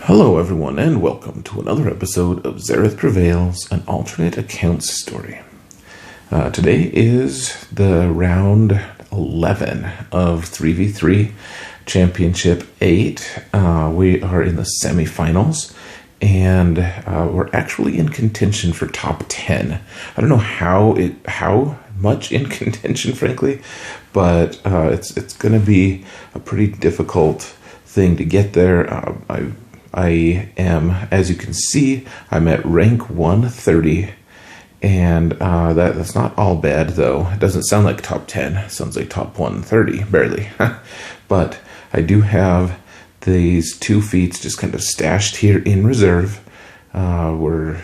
Hello everyone and welcome to another episode of Zareth Prevails, an alternate accounts story. Today is the round 11 of 3v3 Championship 8. We are in the semifinals and we're actually in contention for top 10. I don't know how much in contention, frankly, but it's going to be a pretty difficult thing to get there. I am, as you can see, I'm at rank 130, and that's not all bad, though. It doesn't sound like top 10. It sounds like top 130, barely. But I do have these 2 feats just kind of stashed here in reserve. And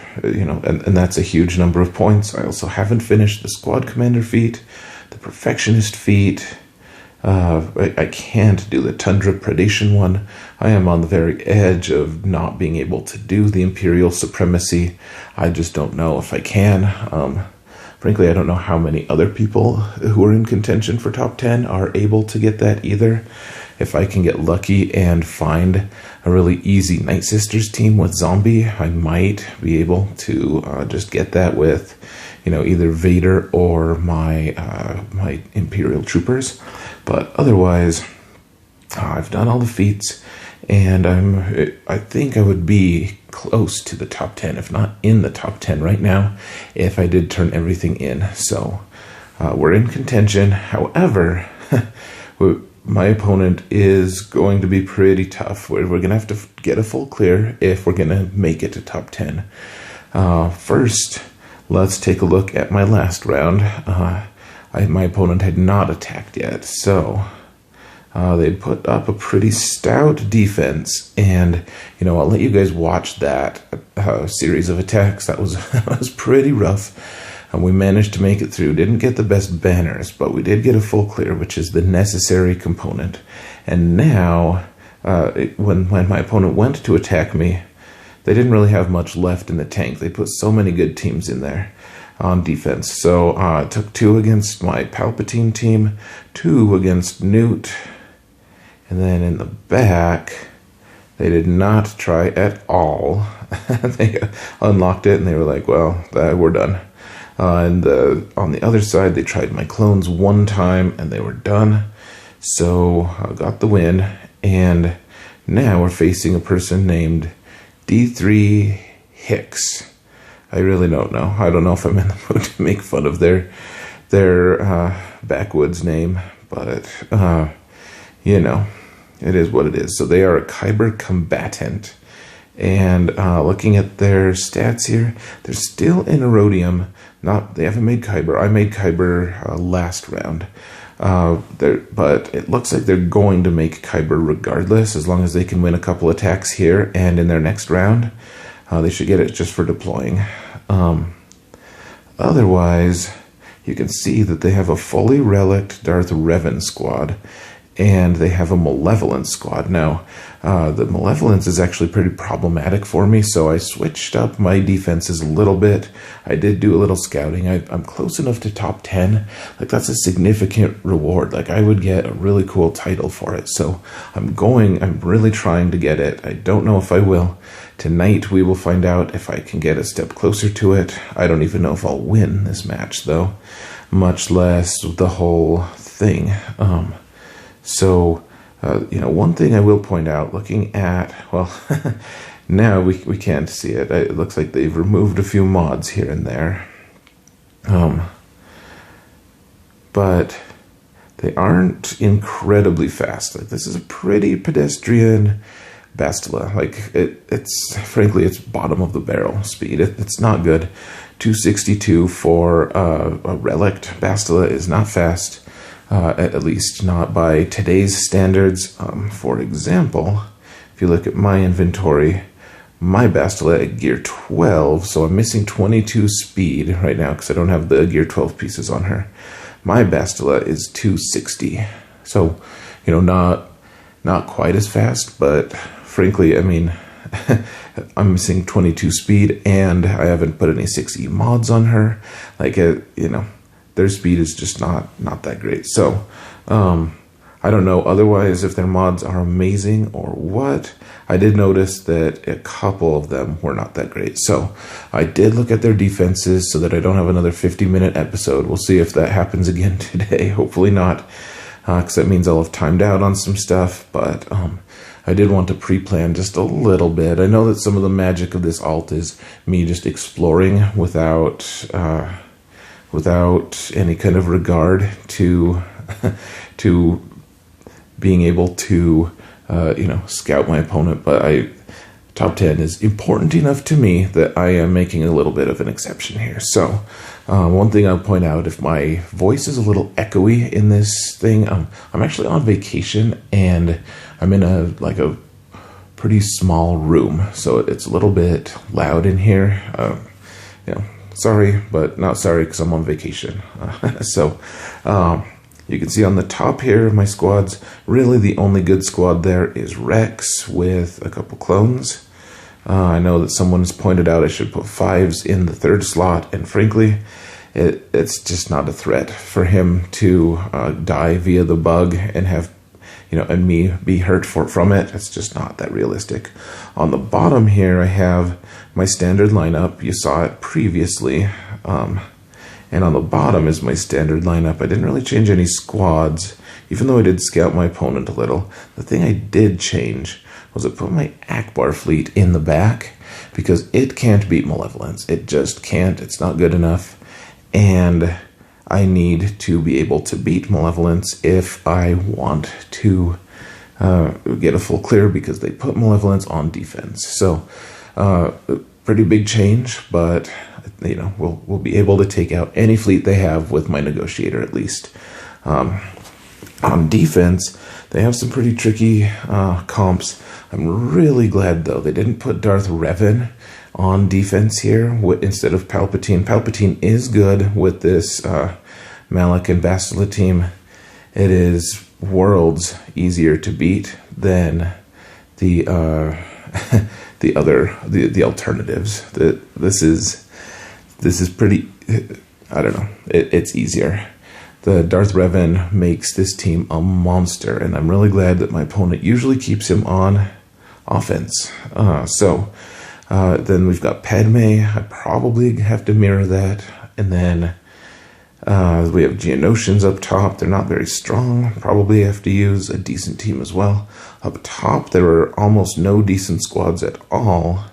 that's a huge number of points. I also haven't finished the Squad Commander feat, the Perfectionist feat. I can't do the Tundra Predation one. I am on the very edge of not being able to do the Imperial Supremacy. I just don't know if I can. Frankly, I don't know how many other people who are in contention for top 10 are able to get that either. If I can get lucky and find a really easy Night Sisters team with Zombie, I might be able to just get that with, either Vader or my Imperial Troopers. But otherwise, I've done all the feats, and I think I would be close to the top 10, if not in the top 10 right now, if I did turn everything in. So we're in contention. However, my opponent is going to be pretty tough. We're going to have to get a full clear if we're going to make it to top 10. First, let's take a look at my last round. My opponent had not attacked yet, so they put up a pretty stout defense, and I'll let you guys watch that series of attacks. That was pretty rough, and we managed to make it through. Didn't get the best banners, but we did get a full clear, which is the necessary component. And now, when my opponent went to attack me, they didn't really have much left in the tank. They put so many good teams in there on defense. So I took 2 against my Palpatine team, 2 against Newt, and then in the back, they did not try at all. They unlocked it and they were like, well, we're done. And on the other side, they tried my clones 1 time and they were done. So I got the win, and now we're facing a person named D3 Hicks. I really don't know. I don't know if I'm in the mood to make fun of their backwoods name, but it is what it is. So they are a Kyber combatant, and looking at their stats here, they're still in Erodium. They haven't made Kyber. I made Kyber last round, but it looks like they're going to make Kyber regardless, as long as they can win a couple attacks here and in their next round. They should get it just for deploying. Otherwise, you can see that they have a fully relict Darth Revan squad, and they have a Malevolence squad. Now, the Malevolence is actually pretty problematic for me, so I switched up my defenses a little bit. I did do a little scouting. I'm close enough to top 10. Like, that's a significant reward. Like, I would get a really cool title for it. So I'm really trying to get it. I don't know if I will. Tonight we will find out if I can get a step closer to it. I don't even know if I'll win this match, though, much less the whole thing. One thing I will point out, looking at, now we can't see it. It looks like they've removed a few mods here and there. But they aren't incredibly fast. Like, this is a pretty pedestrian Bastila. Like, it's bottom of the barrel speed. It's not good. 262 for a relict Bastila is not fast. At least not by today's standards. For example, if you look at my inventory, my Bastila at gear 12, so I'm missing 22 speed right now because I don't have the gear 12 pieces on her. My Bastila is 260, so not quite as fast, but frankly, I'm missing 22 speed, and I haven't put any 6E mods on her. Like, their speed is just not that great. So I don't know otherwise if their mods are amazing or what. I did notice that a couple of them were not that great. So I did look at their defenses so that I don't have another 50-minute episode. We'll see if that happens again today. Hopefully not, because that means I'll have timed out on some stuff. But I did want to pre-plan just a little bit. I know that some of the magic of this alt is me just exploring without any kind of regard to to being able to scout my opponent. But top 10 is important enough to me that I am making a little bit of an exception here. So one thing I'll point out, if my voice is a little echoey in this thing, I'm actually on vacation and I'm in a pretty small room, so it's a little bit loud in here. Sorry, but not sorry because I'm on vacation. So you can see on the top here of my squads, really the only good squad there is Rex with a couple clones. I know that someone's pointed out I should put 5s in the 3rd slot, and frankly, it's just not a threat for him to die via the bug and have and me be hurt from it. It's just not that realistic. On the bottom here, I have my standard lineup. You saw it previously. And on the bottom is my standard lineup. I didn't really change any squads, even though I did scout my opponent a little. The thing I did change was I put my Akbar fleet in the back because it can't beat Malevolence. It just can't. It's not good enough. And I need to be able to beat Malevolence if I want to get a full clear, because they put Malevolence on defense. So pretty big change, but we'll be able to take out any fleet they have with my negotiator at least. On defense, they have some pretty tricky comps. I'm really glad though they didn't put Darth Revan on defense here instead of Palpatine. Palpatine is good with this Malak and Bastila team. It is worlds easier to beat than the alternatives. This is pretty. I don't know. It's easier. The Darth Revan makes this team a monster, and I'm really glad that my opponent usually keeps him on offense. Then we've got Padme. I probably have to mirror that. And then we have Geonosians up top. They're not very strong. Probably have to use a decent team as well. Up top, there are almost no decent squads at all.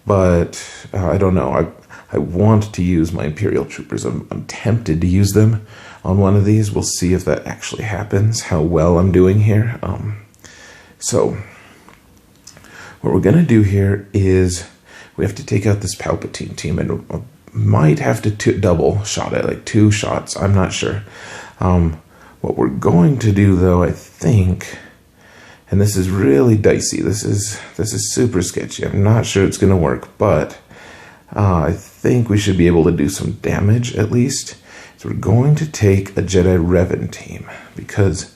But I don't know. I want to use my Imperial Troopers. I'm tempted to use them on one of these. We'll see if that actually happens, how well I'm doing here. So what we're going to do here is we have to take out this Palpatine team, and might have to double shot it, like 2 shots. I'm not sure. What we're going to do, though, I think, and this is really dicey. This is super sketchy. I'm not sure it's going to work, but I think we should be able to do some damage at least. So we're going to take a Jedi Revan team because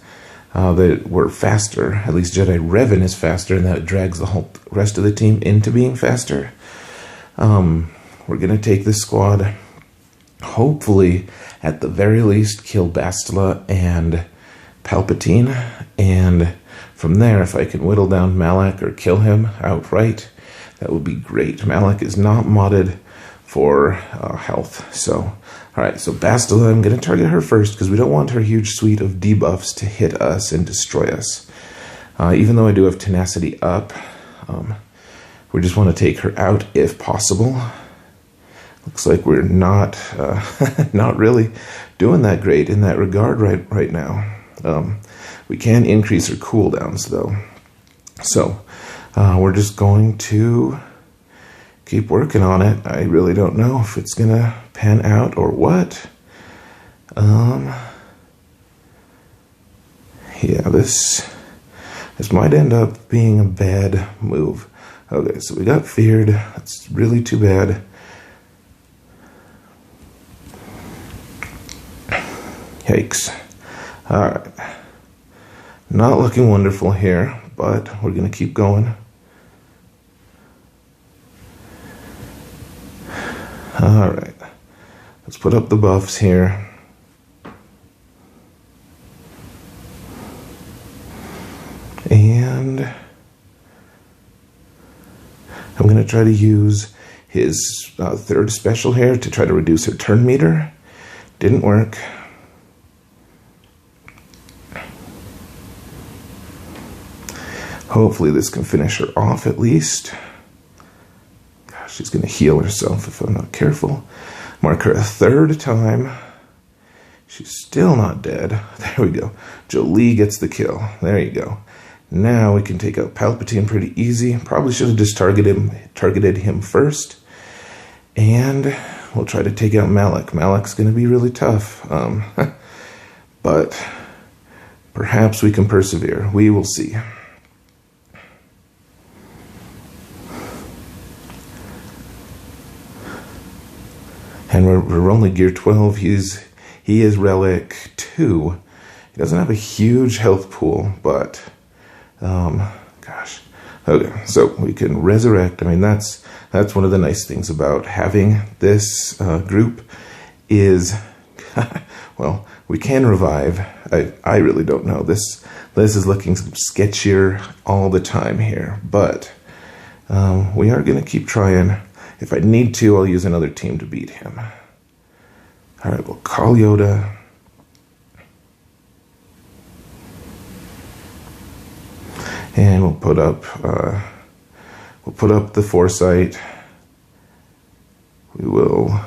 we're faster. At least Jedi Revan is faster, and that drags the whole rest of the team into being faster. We're going to take this squad, hopefully, at the very least, kill Bastila and Palpatine. And from there, if I can whittle down Malak or kill him outright, that would be great. Malak is not modded for health. So, alright, so Bastila, I'm going to target her first because we don't want her huge suite of debuffs to hit us and destroy us. Even though I do have tenacity up, we just want to take her out if possible. Looks like we're not not really doing that great in that regard right now. We can increase her cooldowns though. So we're just going to keep working on it. I really don't know if it's gonna pan out or what. Yeah, this might end up being a bad move. Okay, so we got feared. That's really too bad. Yikes. Alright. Not looking wonderful here, but we're going to keep going. Alright. Let's put up the buffs here. I'm going to try to use his third special here to try to reduce her turn meter. Didn't work. Hopefully this can finish her off at least. Gosh, she's going to heal herself if I'm not careful. Mark her a third time. She's still not dead. There we go. Jolie gets the kill. There you go. Now we can take out Palpatine pretty easy. Probably should have just targeted him first. And we'll try to take out Malak. Malak's going to be really tough. But perhaps we can persevere. We will see. And we're only gear 12. He is relic 2. He doesn't have a huge health pool, but gosh. Okay, so we can resurrect. I mean, that's one of the nice things about having this group is, well, we can revive. I really don't know. This is looking sketchier all the time here, but we are going to keep trying. If I need to, I'll use another team to beat him. All right, we'll call Yoda. And we'll put up the foresight. We will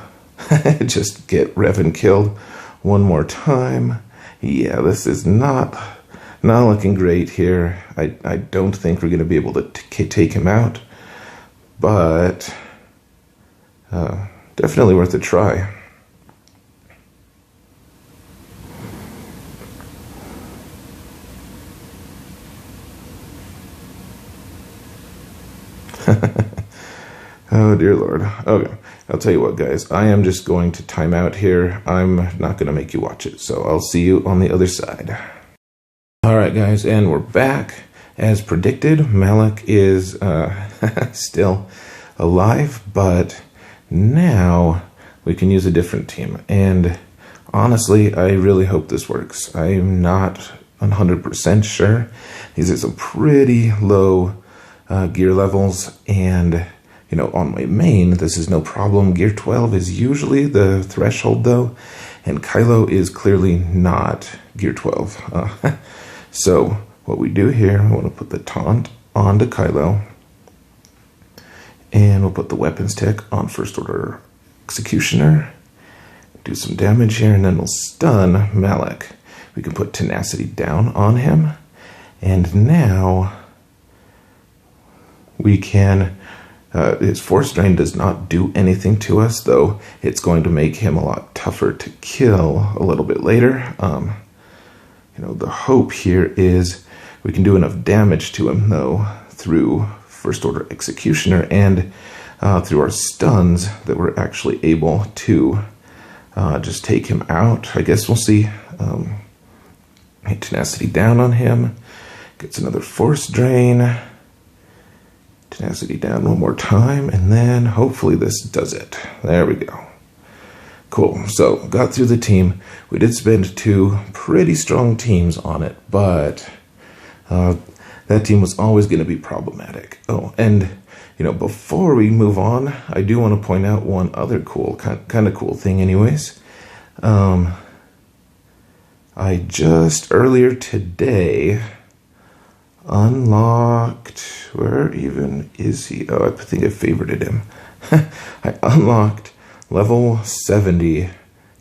just get Revan killed one more time. Yeah, this is not looking great here. I don't think we're going to be able to take him out, but definitely worth a try. Oh, dear Lord. Okay, I'll tell you what, guys. I am just going to time out here. I'm not going to make you watch it, so I'll see you on the other side. All right, guys, and we're back. As predicted, Malak is still alive, but now we can use a different team. And honestly, I really hope this works. I'm not 100% sure. These are some pretty low gear levels, and you know, on my main, this is no problem. Gear 12 is usually the threshold, though, and Kylo is clearly not Gear 12. So what we do here, we want to put the taunt onto Kylo, and we'll put the weapons tech on First Order Executioner, do some damage here, and then we'll stun Malak. We can put tenacity down on him, and now we can... his Force Drain does not do anything to us, though it's going to make him a lot tougher to kill a little bit later. You know, the hope here is we can do enough damage to him, though, through First Order Executioner and through our stuns that we're actually able to just take him out. I guess we'll see. Tenacity down on him. Gets another Force Drain. Tenacity down one more time, and then hopefully this does it. There we go. Cool. So, got through the team. We did spend 2 pretty strong teams on it, but that team was always going to be problematic. Oh, and, you know, before we move on, I do want to point out one other cool, kind of cool thing anyways. I just, earlier today... unlocked, where even is he? Oh, I think I favorited him. I unlocked level 70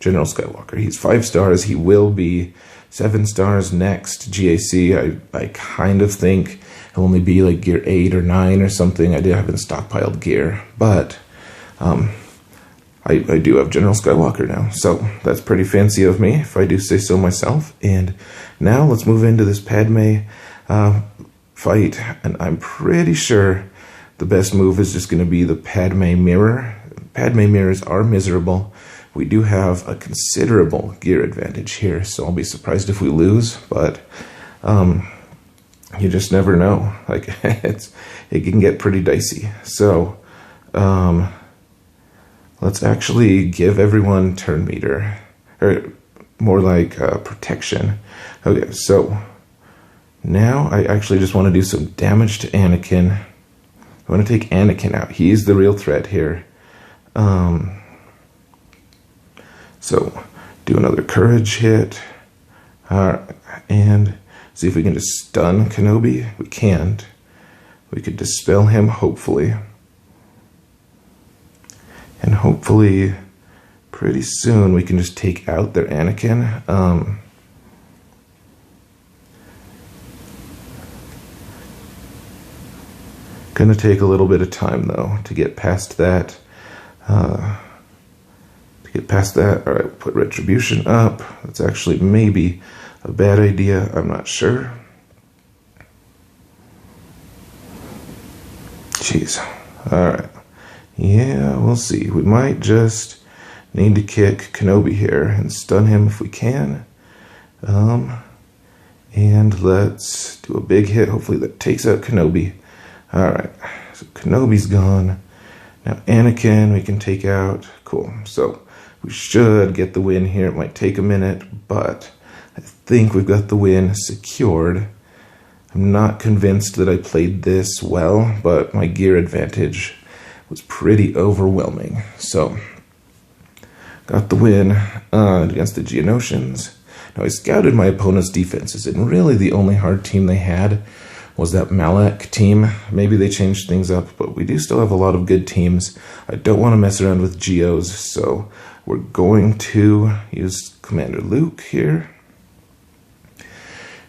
General Skywalker. He's 5 stars. He will be 7 stars next GAC. I kind of think he'll only be like gear 8 or 9 or something. I haven't stockpiled gear, but I do have General Skywalker now, so that's pretty fancy of me, if I do say so myself. And now let's move into this Padme fight, and I'm pretty sure the best move is just going to be the Padme Mirror. Padme Mirrors are miserable. We do have a considerable gear advantage here, so I'll be surprised if we lose, but you just never know. Like, it can get pretty dicey. So let's actually give everyone turn meter, or more like protection. Okay, so now I actually just want to do some damage to Anakin. We want to take Anakin out. He's the real threat here. So do another courage hit. And see if we can just stun Kenobi. We can't. We could dispel him, hopefully. And hopefully, pretty soon, we can just take out their Anakin. Gonna take a little bit of time, though, to get past that. Alright, put Retribution up. That's actually maybe a bad idea. I'm not sure. Jeez. Alright. Yeah, we'll see. We might just need to kick Kenobi here and stun him if we can. And let's do a big hit. Hopefully that takes out Kenobi. Alright. So Kenobi's gone. Now Anakin we can take out. Cool. So we should get the win here. It might take a minute, but I think we've got the win secured. I'm not convinced that I played this well, but my gear advantage was pretty overwhelming. So, got the win against the Geonosians. Now, I scouted my opponent's defenses, and really the only hard team they had was that Malak team. Maybe they changed things up, but we do still have a lot of good teams. I don't want to mess around with Geos, so we're going to use Commander Luke here.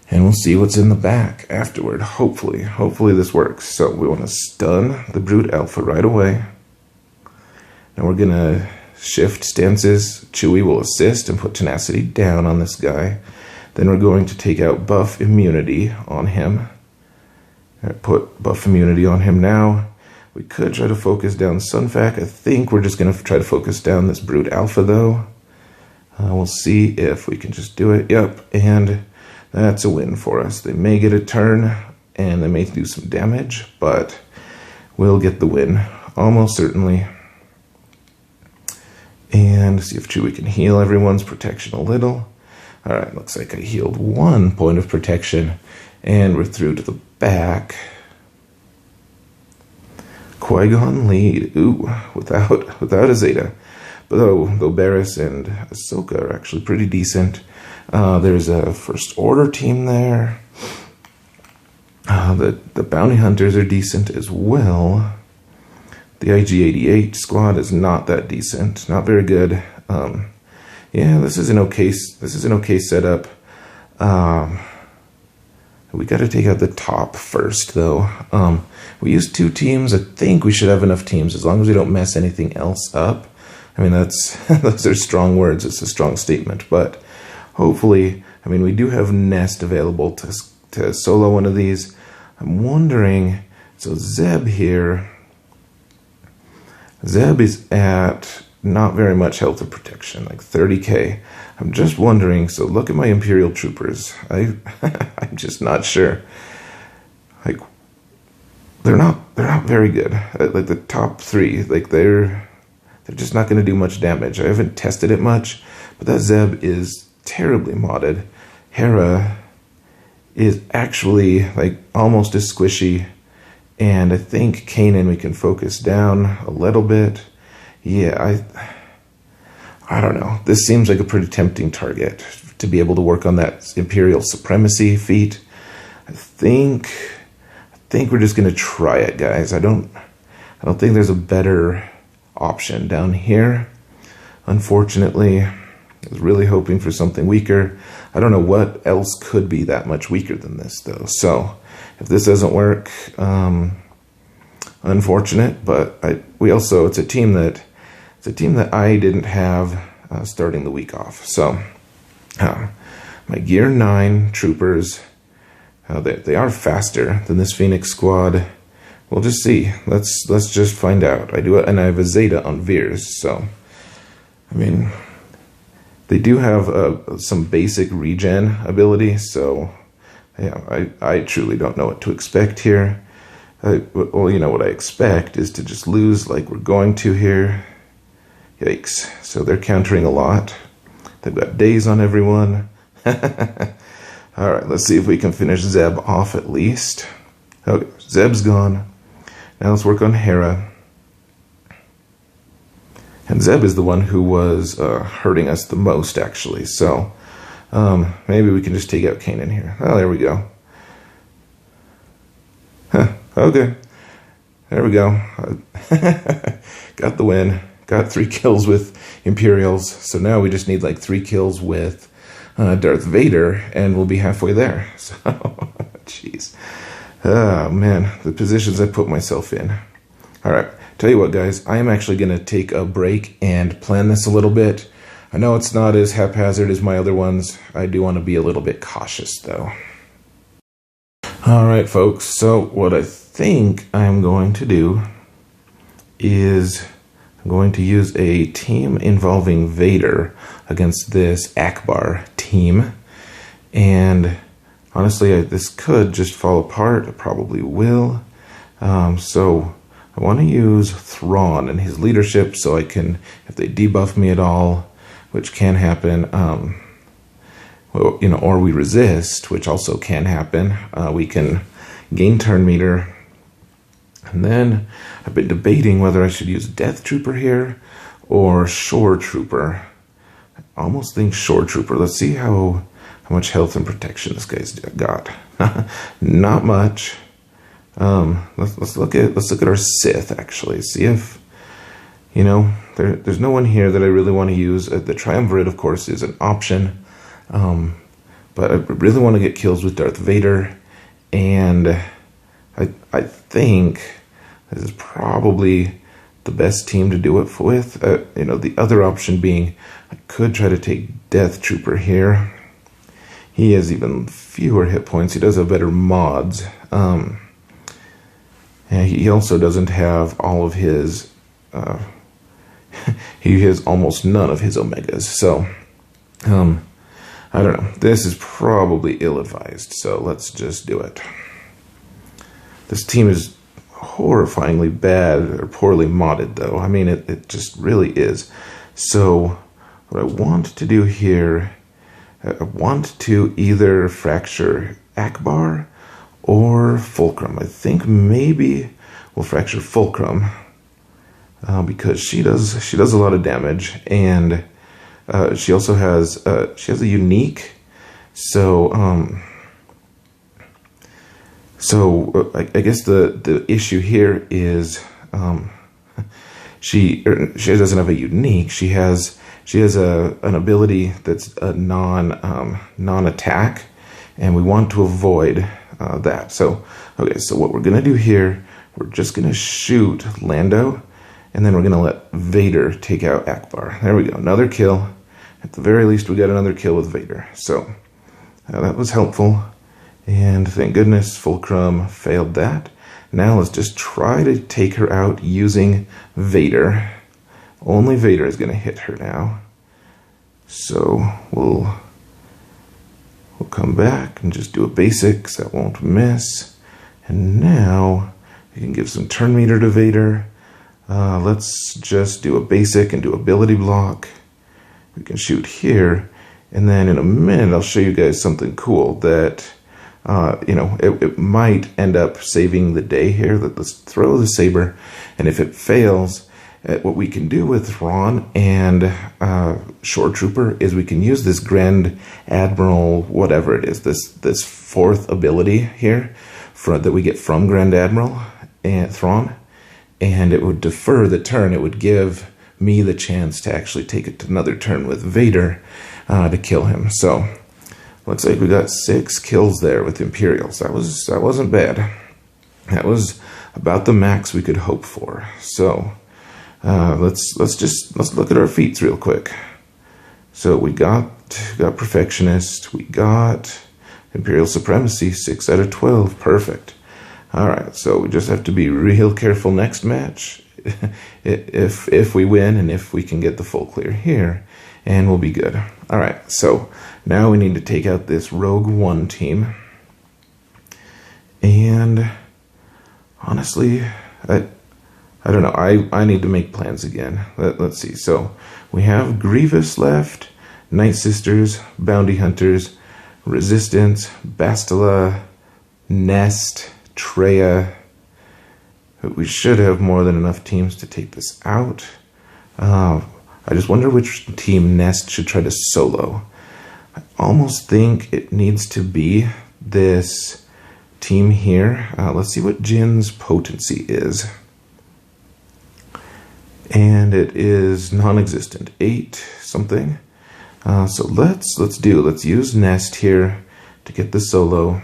And we'll see what's in the back afterward. Hopefully this works. So we want to stun the Brute Alpha right away. And we're going to shift stances. Chewie will assist and put tenacity down on this guy. Then we're going to take out buff immunity on him. Put buff immunity on him now. We could try to focus down Sunfac. I think we're just going to try to focus down this Brute Alpha though. We'll see if we can just do it. Yep, and that's a win for us. They may get a turn, and they may do some damage, but we'll get the win, almost certainly. And see if Chewie can heal everyone's protection a little. Alright, looks like I healed 1 point of protection, and we're through to the back. Qui-Gon lead, ooh, without a Zeta. But though Barriss and Ahsoka are actually pretty decent. There's a First Order team there. The Bounty Hunters are decent as well. The IG-88 squad is not that decent, not very good. Yeah, this is an okay setup. We got to take out the top first, though. We used 2 teams. I think we should have enough teams as long as we don't mess anything else up. I mean, those are strong words. It's a strong statement, but hopefully, I mean, we do have Nest available to solo one of these. I'm wondering, so Zeb here, Zeb is at not very much health or protection, like 30k. I'm just wondering, so look at my Imperial Troopers. I'm just not sure. Like, they're not very good. Like the top 3, like they're just not going to do much damage. I haven't tested it much, but that Zeb is terribly modded. Hera is actually like almost as squishy, and I think Kanan we can focus down a little bit. Yeah, I don't know. This seems like a pretty tempting target to be able to work on that Imperial Supremacy feat. I think we're just gonna try it, guys. I don't think there's a better option down here. Unfortunately, I was really hoping for something weaker. I don't know what else could be that much weaker than this, though. So if this doesn't work, unfortunate. But it's a team that I didn't have starting the week off. So my Gear 9 troopers, they are faster than this Phoenix squad. We'll just see. Let's just find out. And I have a Zeta on Veers, so I mean, they do have some basic regen ability, so yeah, I truly don't know what to expect here. Well, you know what I expect is to just lose like we're going to here. Yikes. So they're countering a lot. They've got days on everyone. Alright, let's see if we can finish Zeb off at least. Okay, Zeb's gone. Now let's work on Hera. And Zeb is the one who was hurting us the most, actually. So maybe we can just take out Kanan here. Oh, there we go. Huh, okay. There we go. Got the win. Got 3 kills with Imperials. So now we just need like 3 kills with Darth Vader, and we'll be halfway there. So, jeez. Oh, man. The positions I put myself in. All right. Tell you what, guys. I am actually going to take a break and plan this a little bit. I know it's not as haphazard as my other ones. I do want to be a little bit cautious, though. All right, folks. So what I think I'm going to do is I'm going to use a team involving Vader against this Akbar team. And honestly, this could just fall apart. It probably will. So I want to use Thrawn and his leadership so I can, if they debuff me at all, which can happen, well, you know, or we resist, which also can happen, we can gain turn meter. And then I've been debating whether I should use Death Trooper here or Shore Trooper. I almost think Shore Trooper. Let's see how much health and protection this guy's got. Not much. Let's look at our Sith, actually. See if, you know, there's no one here that I really want to use. The Triumvirate, of course, is an option. But I really want to get kills with Darth Vader, and I think this is probably the best team to do it with. You know, the other option being I could try to take Death Trooper here. He has even fewer hit points. He does have better mods. And he also doesn't have all of his... he has almost none of his Omegas. So, I don't know. This is probably ill-advised, so let's just do it. This team is horrifyingly bad or poorly modded, though. I mean, it just really is. So what I want to do here, I want to either fracture Akbar or Fulcrum. I think maybe we'll fracture Fulcrum because she does a lot of damage, and she also has a unique. So I guess the issue here is she doesn't have a unique. She has an ability that's a non-attack, and we want to avoid that. So okay, so what we're gonna do here, we're just gonna shoot Lando, and then we're gonna let Vader take out Akbar. There we go, another kill. At the very least, we got another kill with Vader. So that was helpful. And thank goodness Fulcrum failed that. Now let's just try to take her out using Vader. Only Vader is going to hit her now. So we'll come back and just do a basic, so that won't miss. And now we can give some turn meter to Vader. Let's just do a basic and do ability block. We can shoot here. And then in a minute, I'll show you guys something cool that... you know, it might end up saving the day here. Let's throw the saber, and if it fails, what we can do with Thrawn and Shore Trooper is we can use this Grand Admiral, whatever it is, this fourth ability here that we get from Grand Admiral and Thrawn, and it would defer the turn. It would give me the chance to actually take it to another turn with Vader to kill him. So looks like we got 6 kills there with Imperials. That wasn't bad. That was about the max we could hope for. So let's look at our feats real quick. So we got Perfectionist, we got Imperial Supremacy, 6 out of 12, perfect. All right, so we just have to be real careful next match. if we win and if we can get the full clear here, and we'll be good. All right, so now we need to take out this Rogue One team. And honestly, I don't know. I need to make plans again. Let's see. So we have Grievous left, Night Sisters, Bounty Hunters, Resistance, Bastila, Nest, Treya, But we should have more than enough teams to take this out. I just wonder which team Nest should try to solo. I almost think it needs to be this team here. Let's see what Jin's potency is. And it is non-existent, 8 something. So let's use Nest here to get the solo.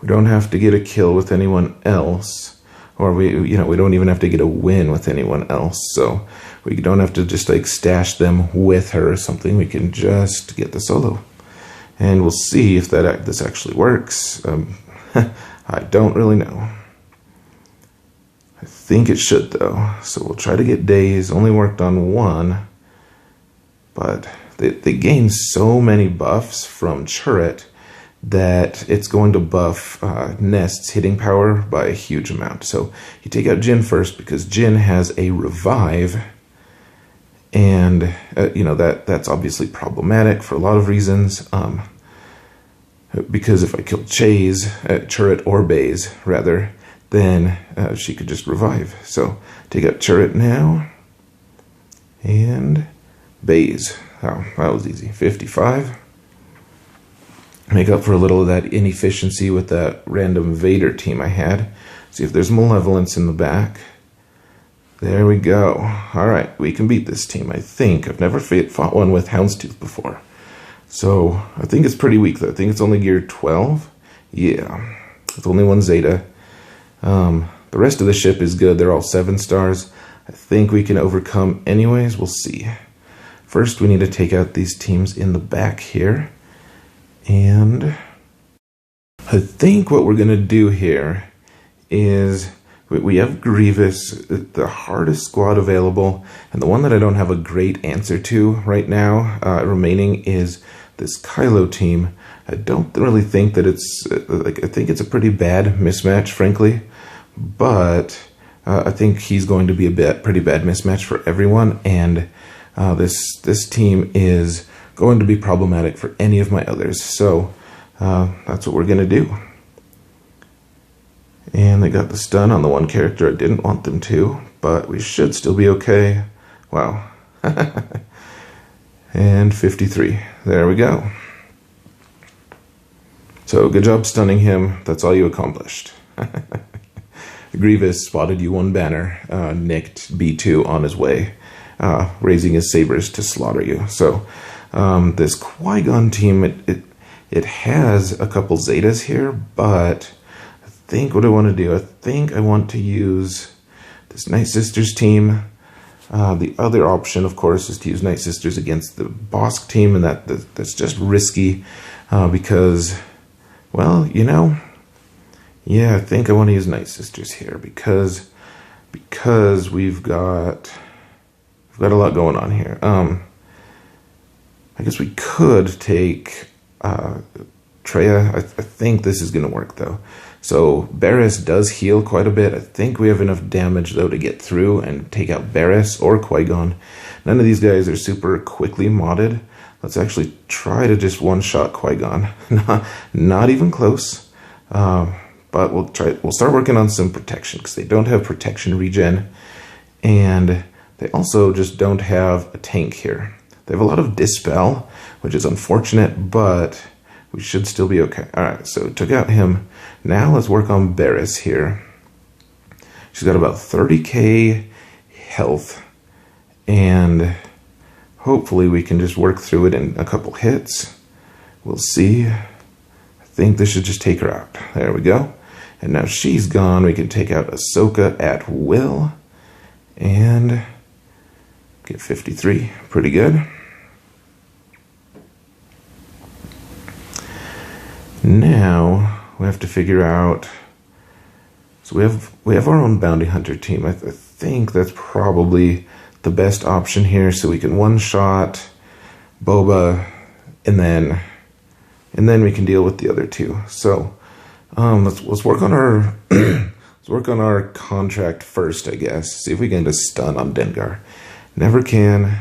We don't have to get a kill with anyone else, or we don't even have to get a win with anyone else. So we don't have to just like stash them with her or something. We can just get the solo, and we'll see if this actually works. I don't really know. I think it should though. So we'll try to get Days. Only worked on 1, but they gain so many buffs from Turret that it's going to buff Nest's hitting power by a huge amount. So you take out Jin first because Jin has a revive, and that's obviously problematic for a lot of reasons. Because if I kill Turret or Baze rather, then she could just revive. So take out Turret now, and Baze. Oh, that was easy. 55. Make up for a little of that inefficiency with that random Vader team I had. See if there's Malevolence in the back. There we go. Alright, we can beat this team, I think. I've never fought one with Houndstooth before. So, I think it's pretty weak though. I think it's only gear 12. Yeah, with only 1 Zeta. The rest of the ship is good. They're all 7 stars. I think we can overcome anyways. We'll see. First, we need to take out these teams in the back here. And I think what we're going to do here is we have Grievous, the hardest squad available, and the one that I don't have a great answer to right now remaining is this Kylo team. I don't really think that it's, I think it's a pretty bad mismatch, frankly, but I think he's going to be a pretty bad mismatch for everyone, and this team is going to be problematic for any of my others. So that's what we're going to do. And they got the stun on the one character I didn't want them to, but we should still be okay. Wow. And 53. There we go. So good job stunning him. That's all you accomplished. Grievous spotted you 1 banner, nicked B2 on his way, raising his sabers to slaughter you. So this Qui-Gon team, it has a couple Zetas here, but I think what I want to do, I think I want to use this Night Sisters team. The other option, of course, is to use Night Sisters against the Bosk team, and that's just risky because, well, yeah, I think I want to use Night Sisters here because we've got a lot going on here. I guess we could take Traya. I think this is going to work, though. So Barriss does heal quite a bit. I think we have enough damage, though, to get through and take out Barriss or Qui-Gon. None of these guys are super quickly modded. Let's actually try to just one-shot Qui-Gon. Not even close. But we'll start working on some protection, because they don't have protection regen. And they also just don't have a tank here. They have a lot of dispel, which is unfortunate, but we should still be okay. Alright, so took out him. Now let's work on Barriss here. She's got about 30k health, and hopefully we can just work through it in a couple hits. We'll see. I think this should just take her out. There we go. And now she's gone. We can take out Ahsoka at will. And get 53. Pretty good. Now we have to figure out. So we have our own bounty hunter team. I think that's probably the best option here. So we can one-shot Boba, and then we can deal with the other two. So let's work on our let's work on our contract first, I guess. See if we can get a stun on Dengar. Never can.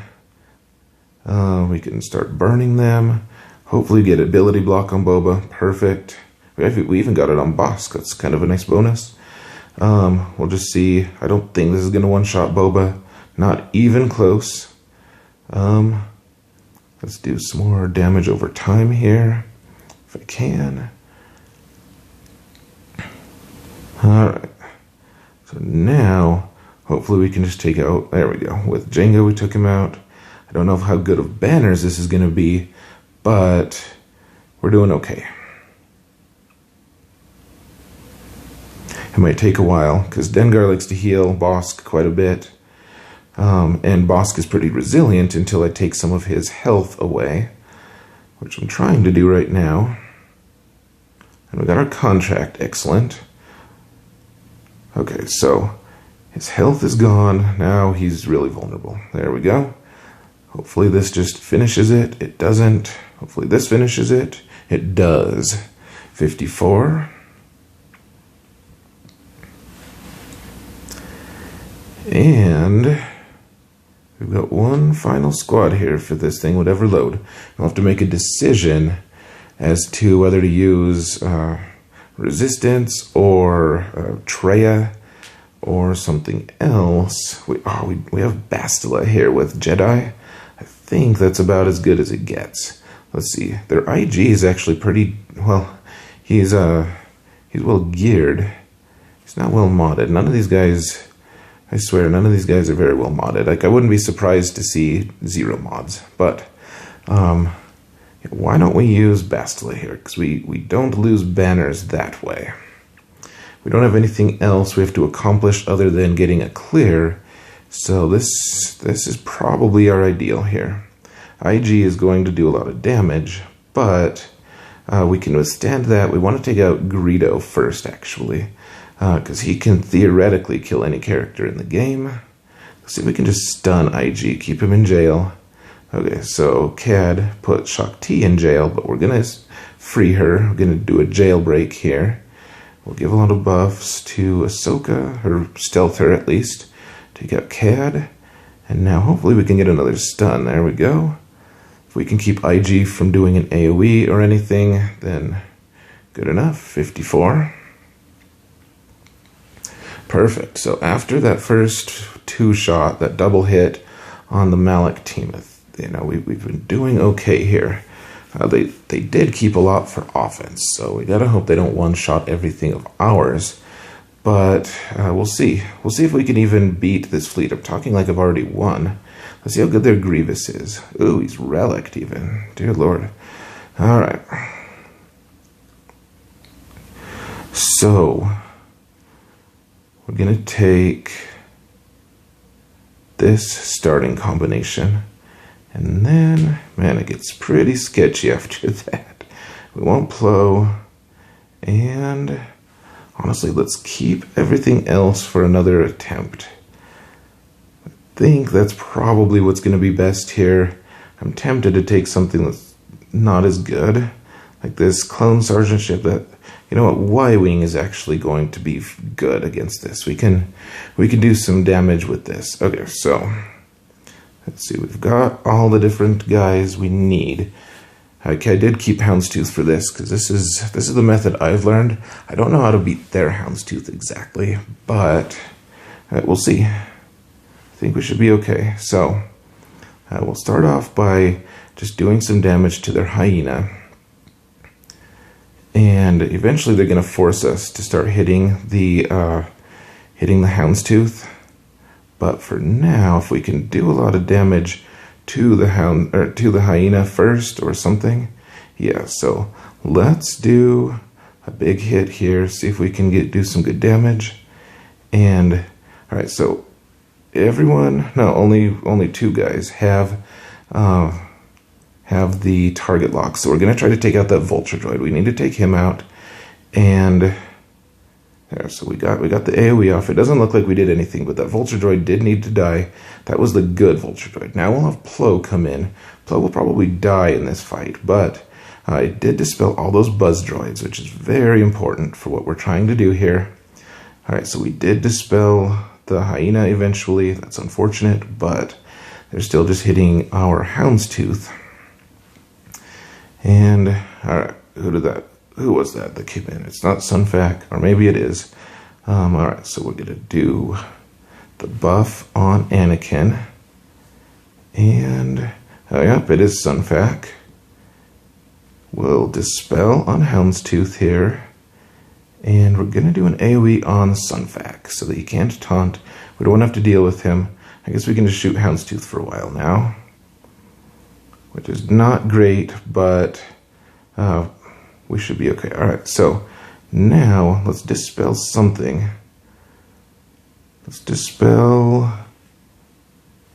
We can start burning them. Hopefully get ability block on Boba. Perfect. We even got it on Bosk. That's kind of a nice bonus. We'll just see. I don't think this is going to one-shot Boba. Not even close. Let's do some more damage over time here, if I can. Alright. So now, hopefully we can just take out... There we go. With Jango, we took him out. I don't know how good of banners this is going to be, but we're doing okay. It might take a while, because Dengar likes to heal Bosk quite a bit. And Bosk is pretty resilient until I take some of his health away, which I'm trying to do right now. And we got our contract, excellent. Okay, so his health is gone. Now he's really vulnerable. There we go. Hopefully this just finishes it. It doesn't. Hopefully this finishes it. It does. 54. And we've got one final squad here for this thing would ever load. We'll have to make a decision as to whether to use Resistance or Treya or something else. We have Bastila here with Jedi. I think that's about as good as it gets. Let's see. Their IG is actually pretty well. He's well geared. He's not well modded. None of these guys. I swear, none of these guys are very well modded. Like, I wouldn't be surprised to see 0 mods. But why don't we use Bastila here? Because we don't lose banners that way. We don't have anything else we have to accomplish other than getting a clear. So this is probably our ideal here. IG is going to do a lot of damage, but we can withstand that. We want to take out Greedo first, actually, because he can theoretically kill any character in the game. Let's see if we can just stun IG, keep him in jail. Okay, so Cad put Shakti in jail, but we're going to free her. We're going to do a jailbreak here. We'll give a lot of buffs to Ahsoka, or stealth her at least. Take out Cad. And now hopefully we can get another stun. There we go. If we can keep IG from doing an AoE or anything, then good enough. 54. Perfect. So after that first 2-shot, that double hit on the Malak team, we've been doing okay here. They did keep a lot for offense, so we gotta hope they don't one-shot everything of ours. But we'll see. We'll see if we can even beat this fleet. I'm talking like I've already won. Let's see how good their Grievous is. Ooh, he's relicked even. Dear Lord. Alright. So, we're gonna take this starting combination. And then, man, it gets pretty sketchy after that. We won't Plo. And honestly, let's keep everything else for another attempt. I think that's probably what's going to be best here. I'm tempted to take something that's not as good, like this Clone Sergeant ship that, you know what, Y-Wing is actually going to be good against this. We can do some damage with this. Okay, so let's see, we've got all the different guys we need. Okay, I did keep Houndstooth for this, because this is the method I've learned. I don't know how to beat their Houndstooth exactly, but we'll see. I think we should be okay. So, we'll start off by just doing some damage to their Hyena. And eventually they're going to force us to start hitting the Houndstooth. But for now, if we can do a lot of damage to the Hyena first or something, yeah. So let's do a big hit here. See if we can do some good damage. And all right, so only 2 guys have the target lock. So we're gonna try to take out that Vulture droid. We need to take him out, and there, so we got the AoE off. It doesn't look like we did anything, but that Vulture droid did need to die. That was the good Vulture droid. Now we'll have Plo come in. Plo will probably die in this fight, but it did dispel all those buzz droids, which is very important for what we're trying to do here. Alright, so we did dispel the Hyena eventually. That's unfortunate, but they're still just hitting our Houndstooth. And, alright, who was that came in? It's not Sunfac, or maybe it is. Alright, so we're going to do the buff on Anakin. And, oh yep, it is Sunfac. We'll dispel on Houndstooth here. And we're going to do an AoE on Sunfac so that he can't taunt. We don't have to deal with him. I guess we can just shoot Houndstooth for a while now, which is not great, but we should be okay. Alright, so now let's dispel something. Let's dispel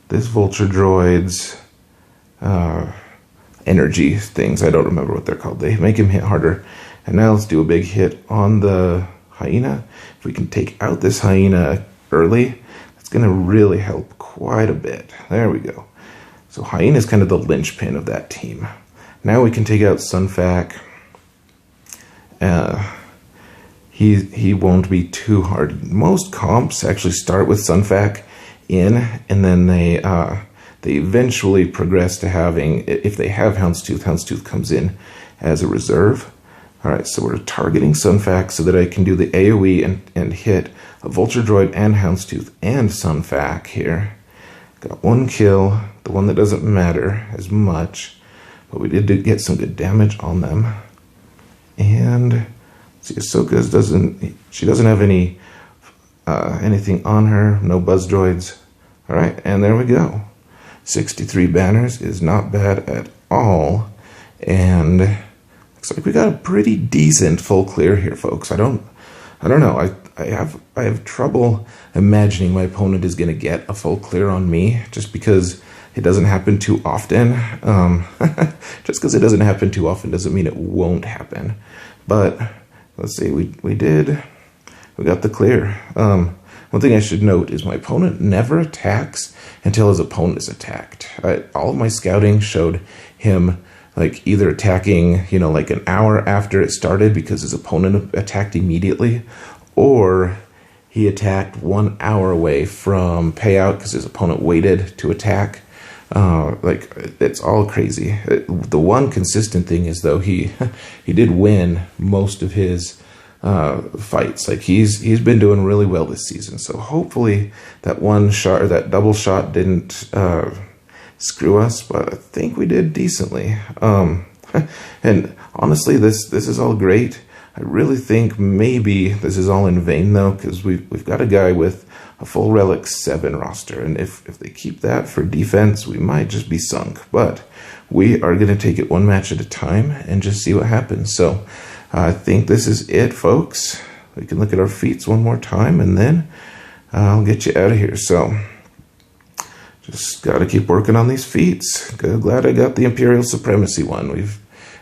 this Vulture Droid's energy things. I don't remember what they're called. They make him hit harder. And now let's do a big hit on the Hyena. If we can take out this Hyena early, that's going to really help quite a bit. There we go. So Hyena is kind of the linchpin of that team. Now we can take out Sunfac. He won't be too hard. Most comps actually start with Sunfac in, and then they eventually progress to having, if they have Houndstooth, Houndstooth comes in as a reserve. Alright, so we're targeting Sunfac so that I can do the AoE and hit a Vulture Droid and Houndstooth and Sunfac here. Got one kill, the one that doesn't matter as much, but we did get some good damage on them. And see, Ahsoka doesn't have any anything on her, no buzz droids. Alright, and there we go. 63 banners is not bad at all. And looks like we got a pretty decent full clear here, folks. I don't know. I have trouble imagining my opponent is going to get a full clear on me, just because it doesn't happen too often. Just because it doesn't happen too often doesn't mean it won't happen. But let's see, we got the clear. One thing I should note is my opponent never attacks until his opponent is attacked. All of my scouting showed him like either attacking, like an hour after it started because his opponent attacked immediately, or he attacked 1 hour away from payout because his opponent waited to attack. Like, it's all crazy. The one consistent thing is, though, he did win most of his fights. Like, he's been doing really well this season. So hopefully that one shot, or that double shot, didn't screw us, but I think we did decently. And honestly, this is all great. I really think maybe this is all in vain, though, because we've got a guy with a full Relic 7 roster, and if they keep that for defense, we might just be sunk. But we are going to take it one match at a time and just see what happens. So I think this is it, folks. We can look at our feats one more time, and then I'll get you out of here. So just got to keep working on these feats. Glad I got the Imperial Supremacy one.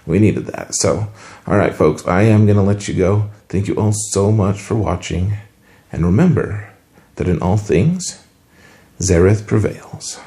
We needed that. So, all right, folks, I am going to let you go. Thank you all so much for watching. And remember that in all things, Zareth prevails.